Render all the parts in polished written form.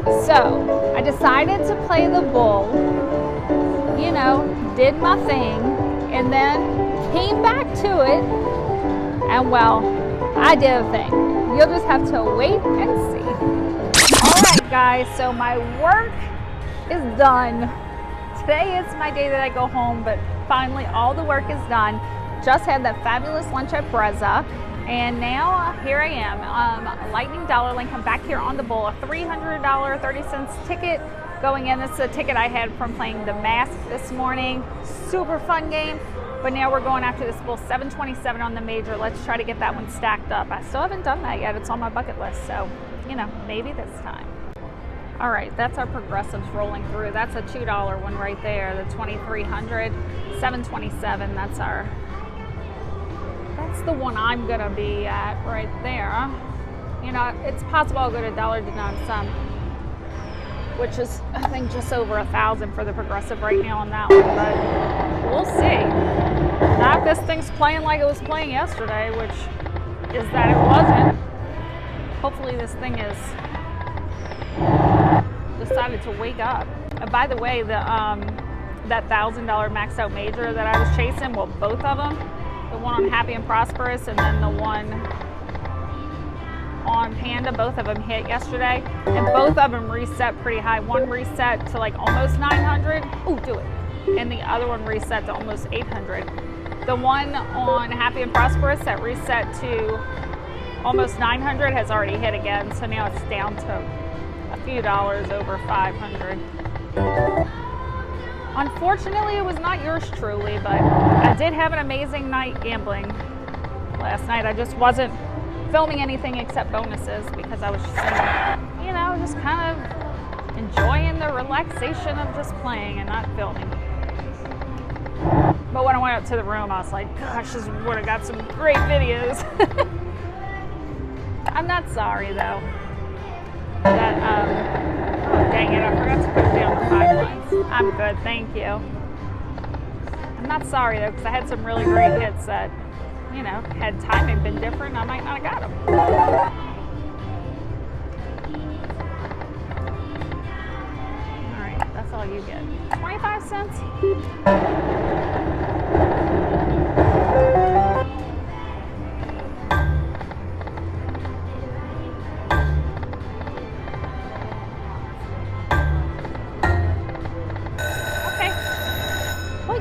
So I decided to play the bull, you know, did my thing, and then came back to it, and well, I did a thing. You'll just have to wait and see. All right, guys, so my work is done. Today is my day that I go home, but finally all the work is done. Just had that fabulous lunch at Brezza, and now here I am, Lightning Dollar Link. I'm back here on the bull, a $300 30 ticket going in. This is a ticket I had from playing the Mask this morning. Super fun game, but now we're going after this bull, 727 on the major. Let's try to get that one stacked up. I still haven't done that yet. It's on my bucket list, so you know, maybe this time. All right, that's our progressives rolling through. That's a $2 one right there, the 2300, 727. That's the one I'm gonna be at right there. You know, it's possible I'll go to dollar to some, which is I think just over 1,000 for the progressive right now on that one, but we'll see. Now if this thing's playing like it was playing yesterday, which is that it wasn't, hopefully this thing is decided to wake up. And by the way, that $1,000 maxed out major that I was chasing, well, both of them, the one on Happy and Prosperous and then the one on Panda, both of them hit yesterday, and both of them reset pretty high. One reset to like almost 900. Oh, do it. And the other one reset to almost 800. The one on Happy and Prosperous that reset to almost 900 has already hit again, so now it's down to a few dollars over 500. Unfortunately, it was not yours truly, but I did have an amazing night gambling last night. I just wasn't filming anything except bonuses because I was just, you know, just kind of enjoying the relaxation of just playing and not filming. But when I went up to the room, I was like, gosh, this would have got some great videos. I'm not sorry though. That, oh dang it, I forgot to put down the 5 lines. I'm good, thank you. I'm not sorry though, because I had some really great hits that, you know, had timing been different, I might not have got them. All right, that's all you get. 25 cents?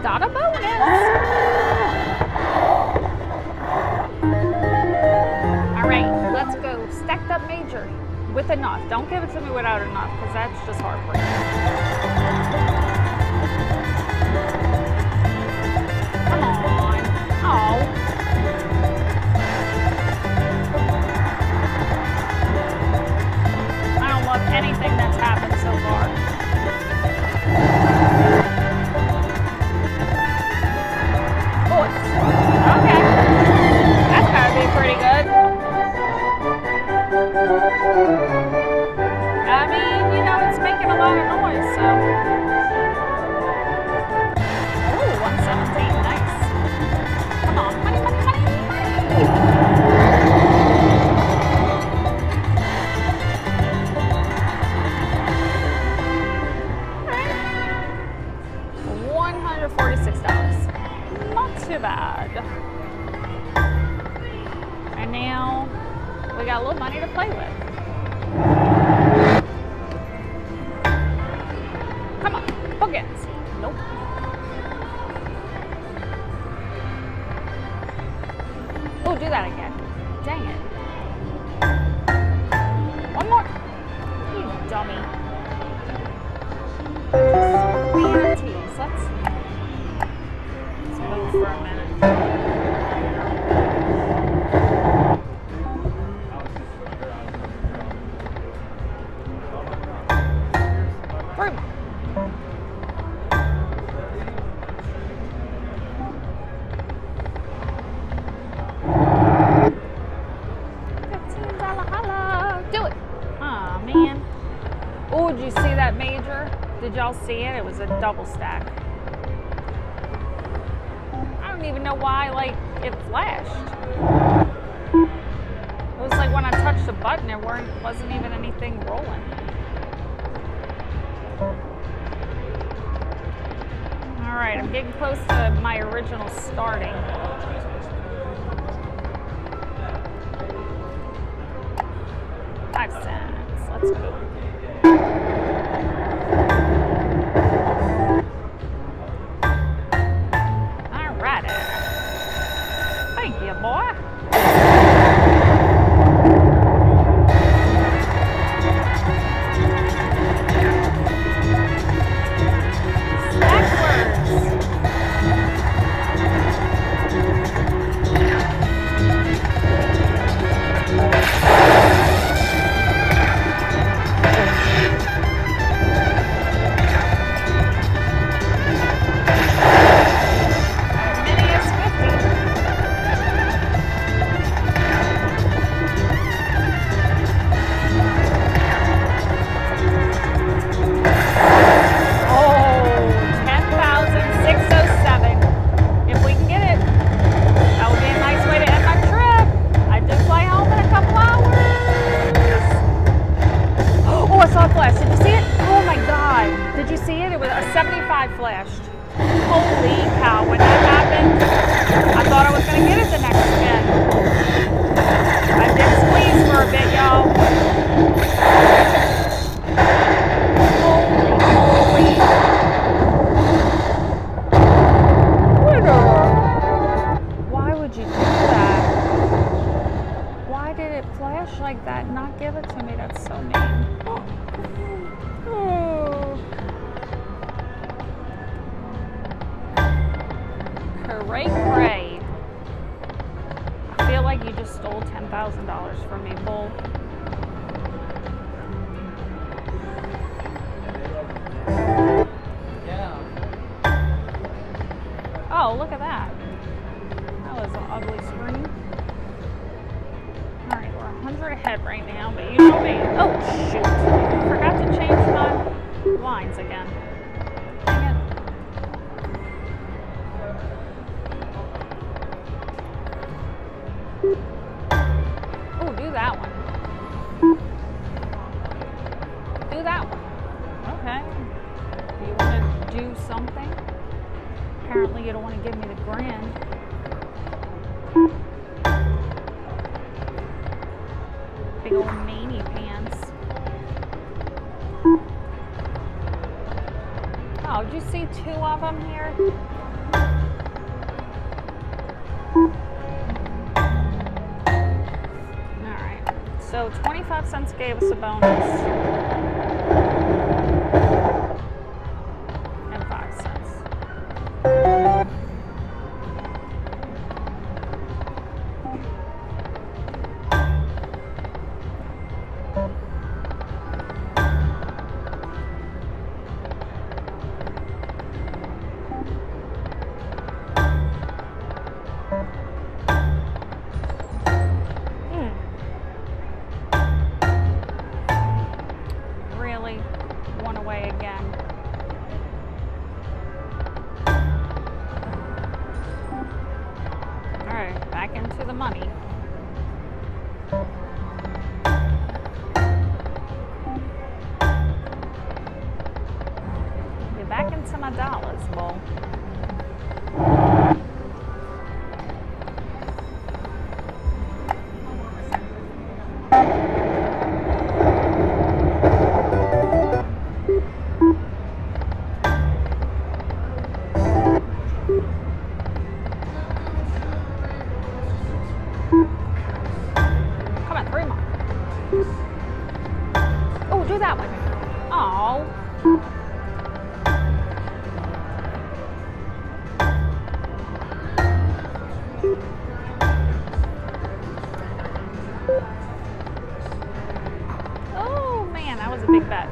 Got a bonus. All right, let's go. Stacked up major with enough. Don't give it to me without enough, because that's just heartbreaking. Come on. Oh. I don't love anything that's happened so far. Okay, that's gotta be pretty good. I mean, you know, it's making a lot of noise, so. Ooh, 117, nice. Come on, money, money, money, money. $146. Not too bad. And now we got a little money to play with. Come on, bookends. Nope. Oh, do that again. Dang it. One more. You dummy. Warranties. Let's move for a minute. $15 holla. Do it. Aw, man. Oh, did you see that major? Did y'all see it? It was a double stack. I don't even know why, like, it flashed. It was like when I touched the button, it wasn't even anything rolling. right, I'm getting close to my original starting. $0.05. Let's go. Alrighty. Thank you, boy. Flashed. Holy cow, when that happened, I thought I was going to get it the next spin. I did squeeze for a bit, y'all. Holy. Why would you do that? Why did it flash like that and not give it to me? That's so mean. Cray. I feel like you just stole $10,000 from me, bull. Yeah. Oh, look at that. That was an ugly screen. Alright, we're 100 ahead right now, but you know me. Oh, shoot. I forgot to change my lines again. Oh, do that one. Do that one. Okay. Do you want to do something? Apparently you don't want to give me the grand. Big old mani pants. Oh, did you see 2 of them here? So 25 cents gave us a bonus. And 5 cents. One away again. All right, back into the money. You're back into my dollars, bull. Oh, do that one. Oh. Oh man, that was a big bet.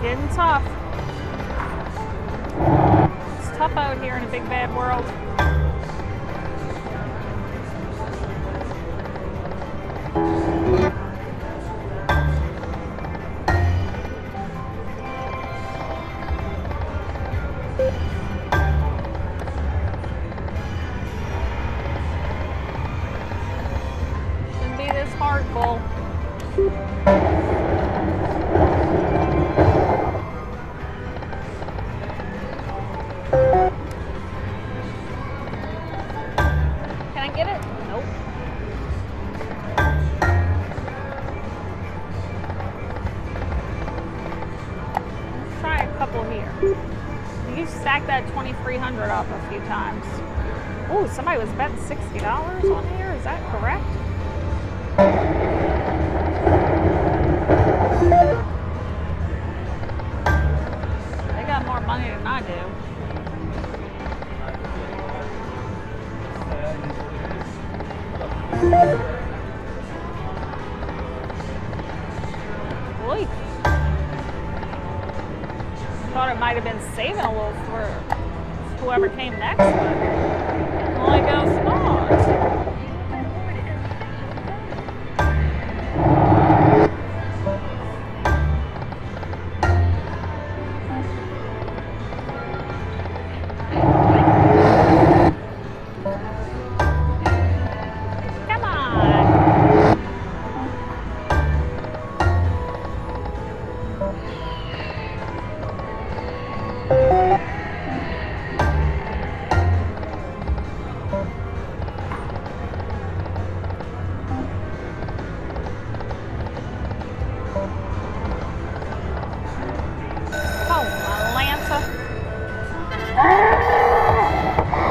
Getting tough. It's tough out here in a big bad world. bull. Can I get it? Nope. Let's try a couple here. You stacked that 2,300 up a few times. Oh, somebody was betting $60 on here. Is that correct? They got more money than I do. Boy. Thought it might have been saving a little for whoever came next, but only goes small. Come on.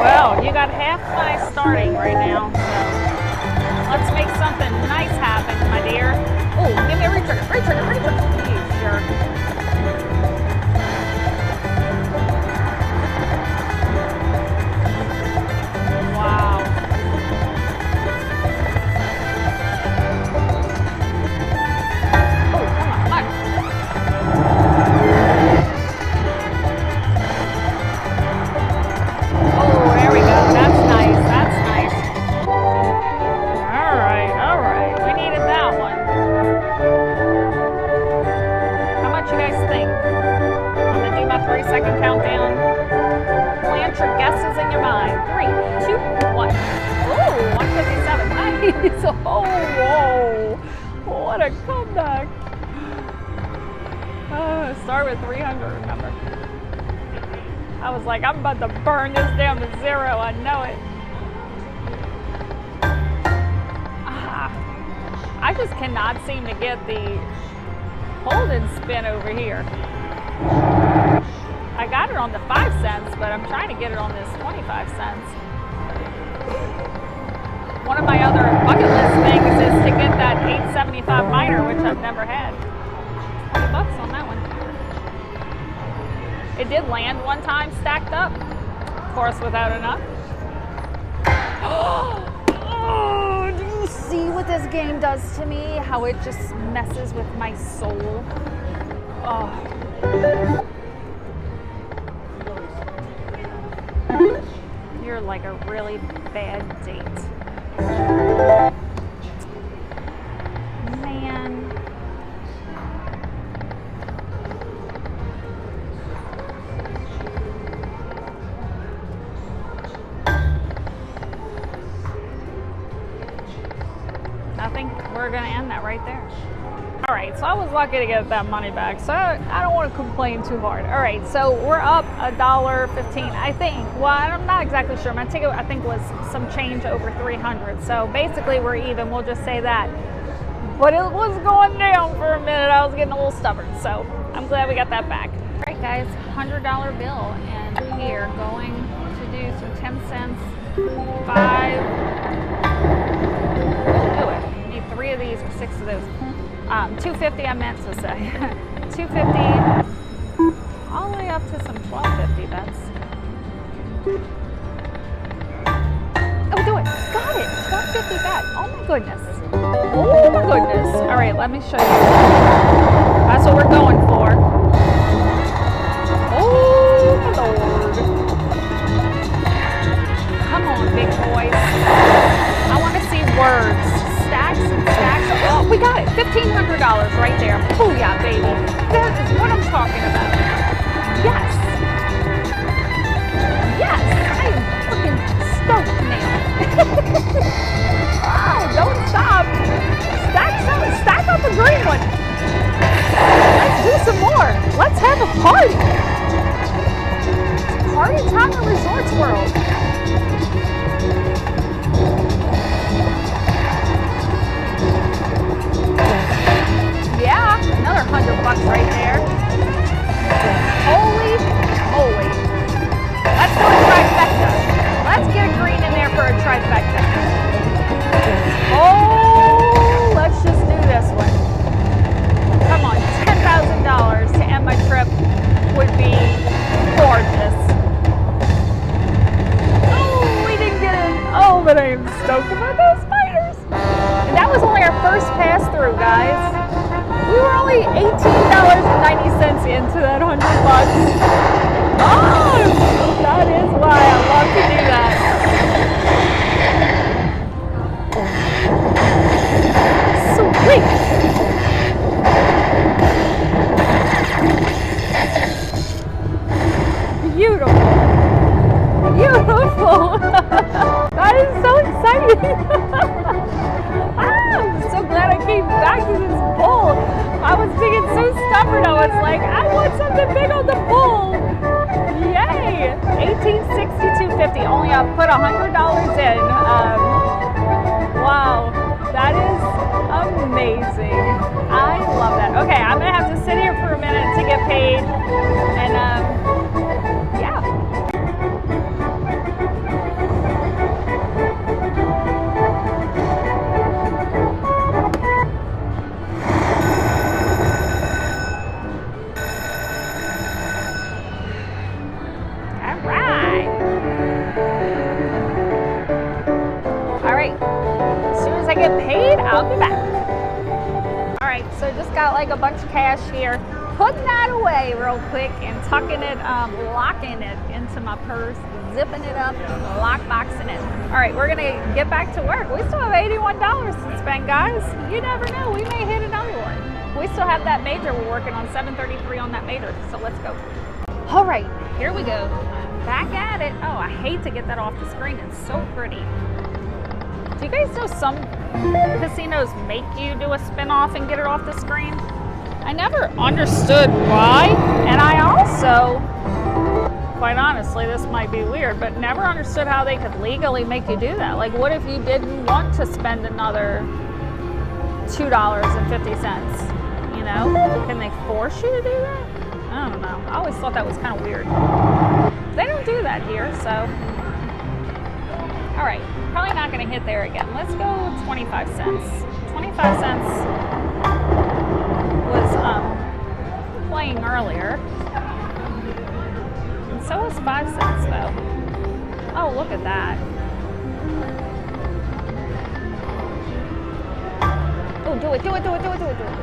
Well, you got half my starting right now, so let's make something nice happen, my dear. Oh, give me a retrigger, retrigger, retrigger. You jerk. Wow. Oh, come on, come on. Second countdown. Plant your guesses in your mind. 3, 2, 1. Oh, 157. Nice. Oh, whoa. What a comeback. Start with 300, remember. I was like, I'm about to burn this down to 0. I know it. I just cannot seem to get the hold and spin over here. I got it on the 5 cents, but I'm trying to get it on this 25 cents. One of my other bucket list things is to get that 875 miner, which I've never had. 20 bucks on that one. It did land one time stacked up, of course without enough. Oh, do you see what this game does to me? How it just messes with my soul. Oh. You're like a really bad date. Man. I think we're going to end that right there. All right, so I was lucky to get that money back, so I don't want to complain too hard. All right, so we're up $1.15, I think. Well, I'm not exactly sure. My ticket, I think, was some change over 300. So basically, we're even. We'll just say that. But it was going down for a minute. I was getting a little stubborn, so I'm glad we got that back. All right, guys, $100 bill, and here going to do some 10 cents, 5. Do it. Need 3 of these or 6 of those. 250 I meant to say. 250 all the way up to some 1250 bets. Oh, do it. Got it. 1250 bet. Oh my goodness. Oh my goodness. All right, let me show you. That's what we're going for. Oh my Lord. Come on, big boys. I want to see words. Stacks and stacks. Oh, we got it. $1,500 right there. Booyah, baby. That is what I'm talking about. Yes. Yes. I am freaking stoked now. Oh, don't stop. Stacks Resorts World. Yeah, another $100 right there. Holy moly. Let's do a trifecta. Let's get a green in there for a trifecta. Oh, let's just do this one. Come on, $10,000 to end my trip would be gorgeous. Oh, we didn't get it. Oh, but I am stoked about those spiders. And that was only our first pass through, guys. We were only $18.90 into that $100. Oh, that is why I love to do that. Sweet. Beautiful. Beautiful. That is so exciting. I'm so glad I came back to this bowl. I was being so stubborn. I was like, I want something big on the bowl. Yay. $18.62.50. Only I put $100 in. Wow. That is amazing. I love that. Okay, I'm going to have to sit here for a minute to get paid. And yeah. Get paid, I'll be back. All right, so just got like a bunch of cash here. Putting that away real quick and tucking it, locking it into my purse, zipping it up, lockboxing it. All right, we're gonna get back to work. We still have $81 to spend, guys. You never know, we may hit another one. We still have that major. We're working on 733 on that major, so let's go. All right, here we go. Back at it. Oh, I hate to get that off the screen. It's so pretty. Do you guys know some casinos make you do a spin-off and get it off the screen? I never understood why, and I also, quite honestly, this might be weird, but never understood how they could legally make you do that. Like, what if you didn't want to spend another $2.50? You know? Can they force you to do that? I don't know. I always thought that was kind of weird. They don't do that here, so. All right. Probably not going to hit there again. Let's go 25 cents. 25 cents was playing earlier. And so was 5 cents though. Oh, look at that. Oh, do it, do it, do it, do it, do it, do it.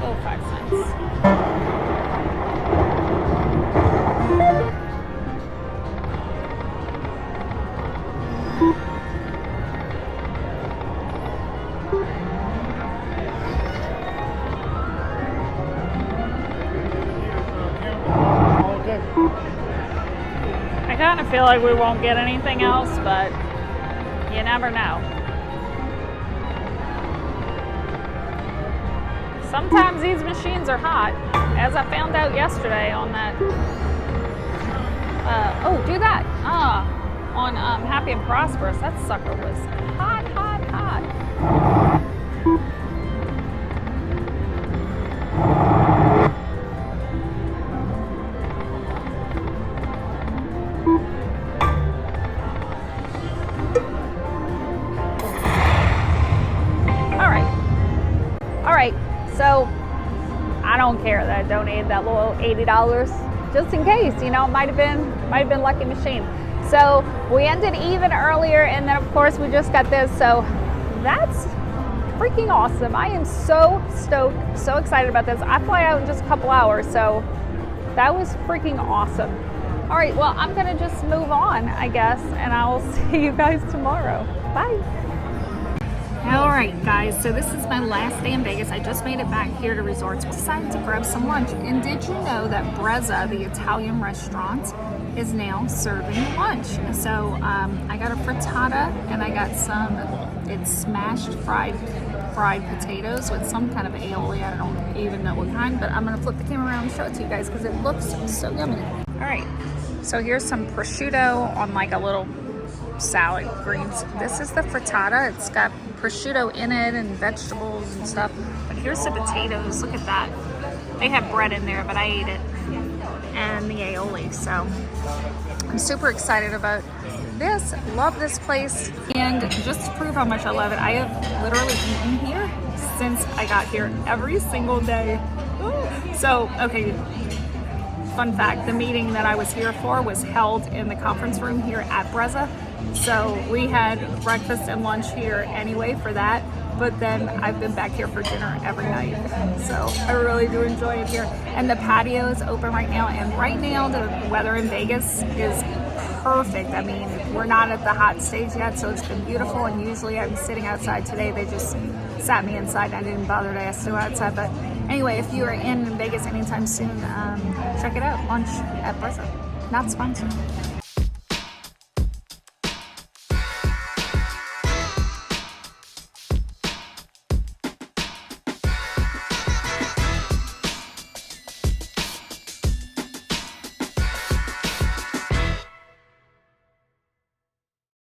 Oh, 5 cents. I kind of feel like we won't get anything else, but you never know. Sometimes these machines are hot, as I found out yesterday on that. Oh, do that. On Happy and Prosperous, that sucker was hot, hot, hot. All right, so I don't care that I donated that little $80, just in case, you know, it might have been lucky machine. So we ended even earlier, and then of course we just got this, so that's freaking awesome. I am so stoked, so excited about this. I fly out in just a couple hours, so that was freaking awesome. All right, well, I'm gonna just move on, I guess, and I will see you guys tomorrow. Bye. All right, guys, so this is my last day in Vegas. I just made it back here to Resorts. Decided to grab some lunch. And did you know that Brezza, the Italian restaurant, is now serving lunch? So I got a frittata, and I got it's smashed fried potatoes with some kind of aioli. I don't even know what kind, but I'm gonna flip the camera around and show it to you guys because it looks so yummy. All right, so here's some prosciutto on like a little salad greens. This is the frittata. It's got prosciutto in it and vegetables and stuff. But here's the potatoes. Look at that. They have bread in there, but I ate it. And the aioli. So I'm super excited about this. Love this place. And just to prove how much I love it, I have literally eaten here since I got here every single day. So, okay, fun fact, the meeting that I was here for was held in the conference room here at Brezza. So we had breakfast and lunch here anyway for that, but then I've been back here for dinner every night. So I really do enjoy it here. And the patio is open right now, and right now the weather in Vegas is perfect. I mean, we're not at the hot stage yet, so it's been beautiful, and usually I'm sitting outside. Today they just sat me inside. I didn't bother to ask to go outside, but anyway, if you are in Vegas anytime soon, check it out. Lunch at Brezza. Not sponsored.